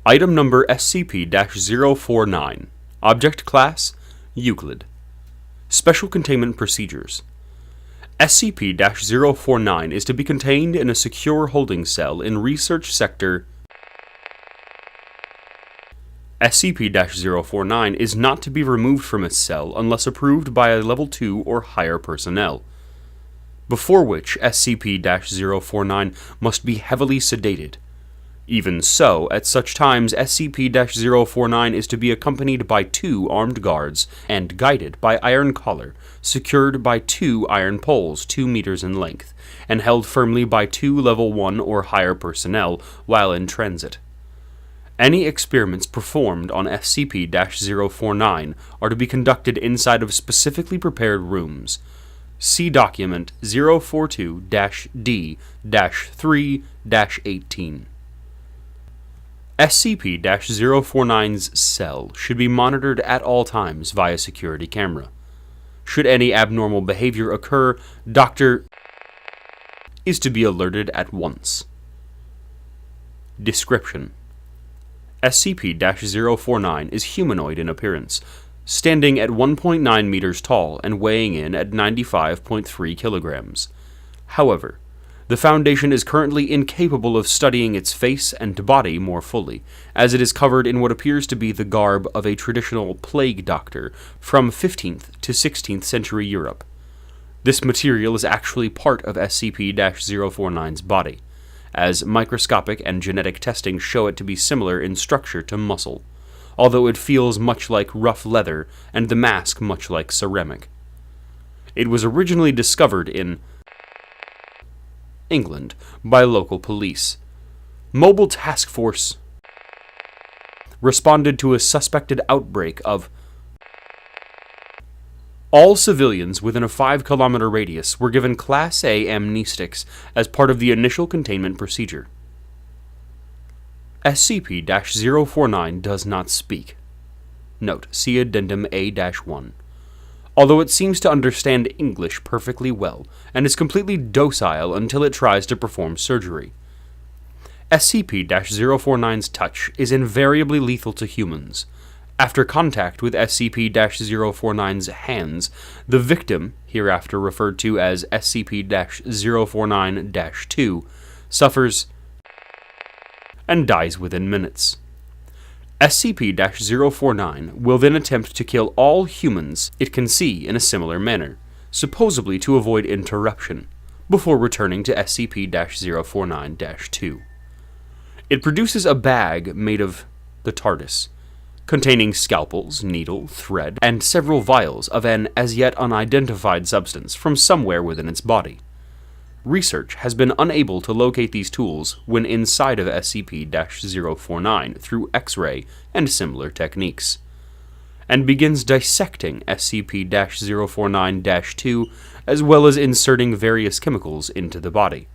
Item number SCP-049. Object Class: Euclid. Special Containment Procedures. SCP-049 is to be contained in a secure holding cell in Research Sector. SCP-049 is not to be removed from its cell unless approved by a Level 2 or higher personnel, before which SCP-049 must be heavily sedated. Even so, at such times, SCP-049 is to be accompanied by 2 armed guards and guided by iron collar, secured by 2 iron poles 2 meters in length, and held firmly by 2 Level 1 or higher personnel while in transit. Any experiments performed on SCP-049 are to be conducted inside of specifically prepared rooms. See Document 042-D-3-18. SCP-049's cell should be monitored at all times via security camera. Should any abnormal behavior occur, Dr. is to be alerted at once. Description: SCP-049 is humanoid in appearance, standing at 1.9 meters tall and weighing in at 95.3 kilograms. However, the Foundation is currently incapable of studying its face and body more fully, as it is covered in what appears to be the garb of a traditional plague doctor from 15th to 16th century Europe. This material is actually part of SCP-049's body, as microscopic and genetic testing show it to be similar in structure to muscle, although it feels much like rough leather and the mask much like ceramic. It was originally discovered in England by local police. Mobile Task Force responded to a suspected outbreak of. All civilians within a 5-kilometer radius were given Class A amnestics as part of the initial containment procedure. SCP-049 does not speak. Note, see Addendum A-1. Although it seems to understand English perfectly well, and is completely docile until it tries to perform surgery. SCP-049's touch is invariably lethal to humans. After contact with SCP-049's hands, the victim, hereafter referred to as SCP-049-2, suffers and dies within minutes. SCP-049 will then attempt to kill all humans it can see in a similar manner, supposedly to avoid interruption, before returning to SCP-049-2. It produces a bag made of the TARDIS, containing scalpels, needle, thread, and several vials of an as-yet unidentified substance from somewhere within its body. Research has been unable to locate these tools when inside of SCP-049 through X-ray and similar techniques, and begins dissecting SCP-049-2 as well as inserting various chemicals into the body.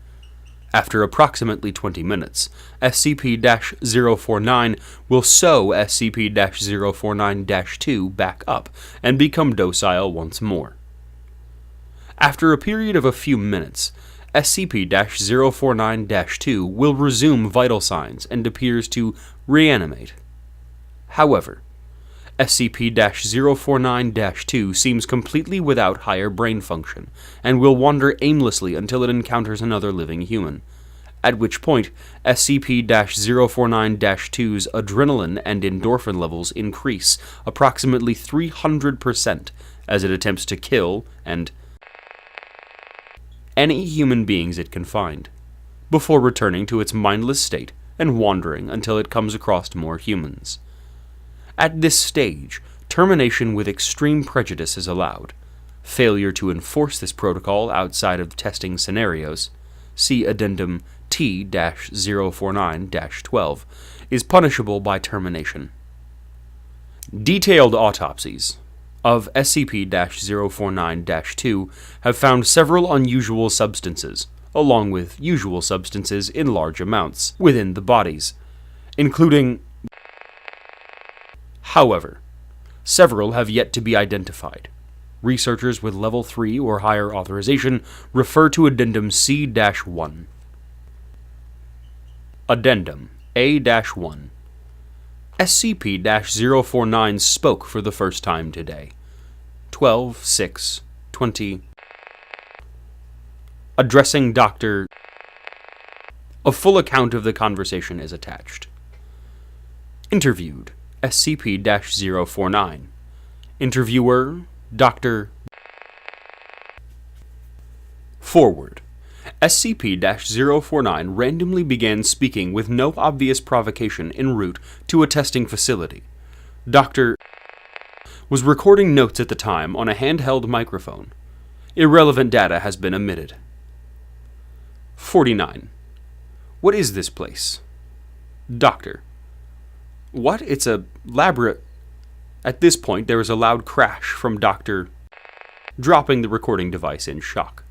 After approximately 20 minutes, SCP-049 will sew SCP-049-2 back up and become docile once more. After a period of a few minutes, SCP-049-2 will resume vital signs and appears to reanimate. However, SCP-049-2 seems completely without higher brain function and will wander aimlessly until it encounters another living human, at which point SCP-049-2's adrenaline and endorphin levels increase approximately 300% as it attempts to kill and any human beings it can find, before returning to its mindless state and wandering until it comes across more humans. At this stage, termination with extreme prejudice is allowed. Failure to enforce this protocol outside of testing scenarios, see Addendum T-049-12, is punishable by termination. Detailed autopsies of SCP-049-2 have found several unusual substances, along with usual substances in large amounts, within the bodies, including. However, several have yet to be identified. Researchers with Level 3 or higher authorization refer to Addendum C-1. Addendum A-1. SCP-049 spoke for the first time today. 12/6/20. Addressing Dr. A full account of the conversation is attached. Interviewed, SCP-049. Interviewer, Dr. Forward. SCP-049 randomly began speaking with no obvious provocation en route to a testing facility. Dr. was recording notes at the time on a handheld microphone. Irrelevant data has been omitted. 49. What is this place? Doctor. What? It's a laboratory. At this point, there is a loud crash from Dr. dropping the recording device in shock.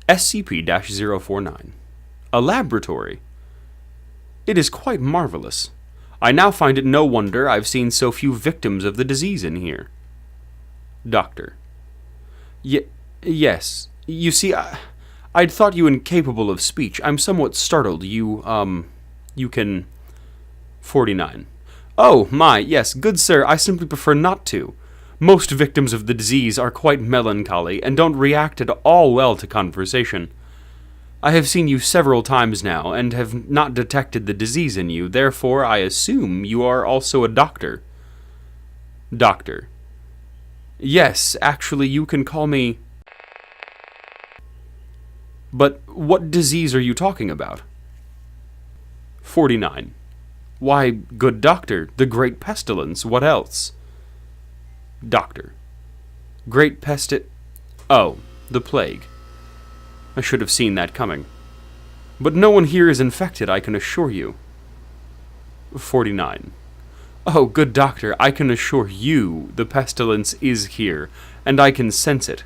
SCP-049. A laboratory? It is quite marvelous. I now find it no wonder I've seen so few victims of the disease in here. Doctor. Yes. You see, I'd thought you incapable of speech. I'm somewhat startled. You can... 49. Oh, my, yes, good sir, I simply prefer not to. Most victims of the disease are quite melancholy and don't react at all well to conversation. I have seen you several times now and have not detected the disease in you, therefore I assume you are also a doctor. Doctor. Yes, actually, you can call me... But what disease are you talking about? 49. Why, good doctor, the great pestilence, what else? Doctor. Great Oh, the plague. I should have seen that coming. But no one here is infected, I can assure you. 49. Oh, good doctor, I can assure you the pestilence is here, and I can sense it.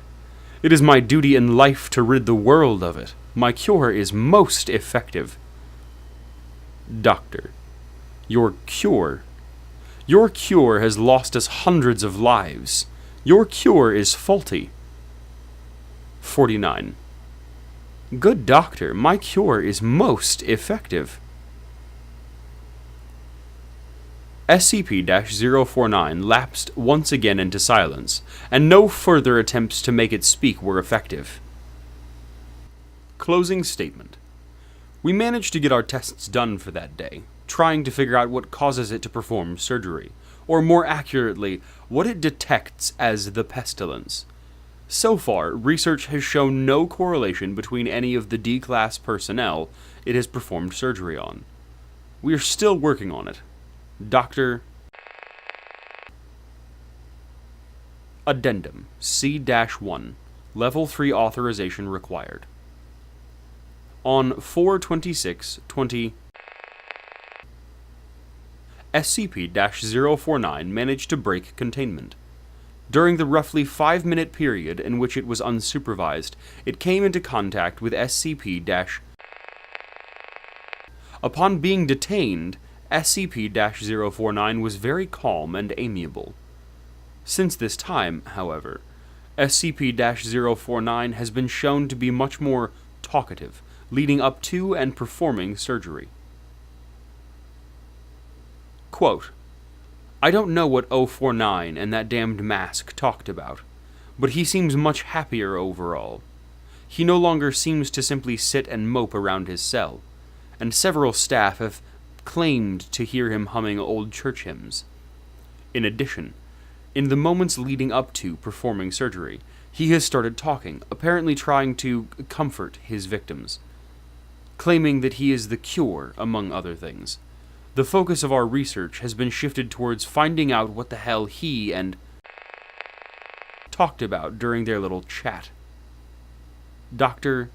It is my duty in life to rid the world of it. My cure is most effective. Doctor. Your cure? Your cure has lost us hundreds of lives. Your cure is faulty. 49. Good doctor, my cure is most effective. SCP-049 lapsed once again into silence, and no further attempts to make it speak were effective. Closing statement. We managed to get our tests done for that day, trying to figure out what causes it to perform surgery, or more accurately, what it detects as the pestilence. So far, research has shown no correlation between any of the D-Class personnel it has performed surgery on. We are still working on it. Dr. Addendum C-1. Level 3 authorization required. On 4/26/20, SCP-049 managed to break containment. During the roughly 5-minute period in which it was unsupervised, it came into contact with SCP- Upon being detained, SCP-049 was very calm and amiable. Since this time, however, SCP-049 has been shown to be much more talkative, leading up to and performing surgery. Quote, I don't know what 049 and that damned mask talked about, but he seems much happier overall. He no longer seems to simply sit and mope around his cell, and several staff have claimed to hear him humming old church hymns. In addition, in the moments leading up to performing surgery, he has started talking, apparently trying to comfort his victims, claiming that he is the cure, among other things. The focus of our research has been shifted towards finding out what the hell he and talked about during their little chat. Dr.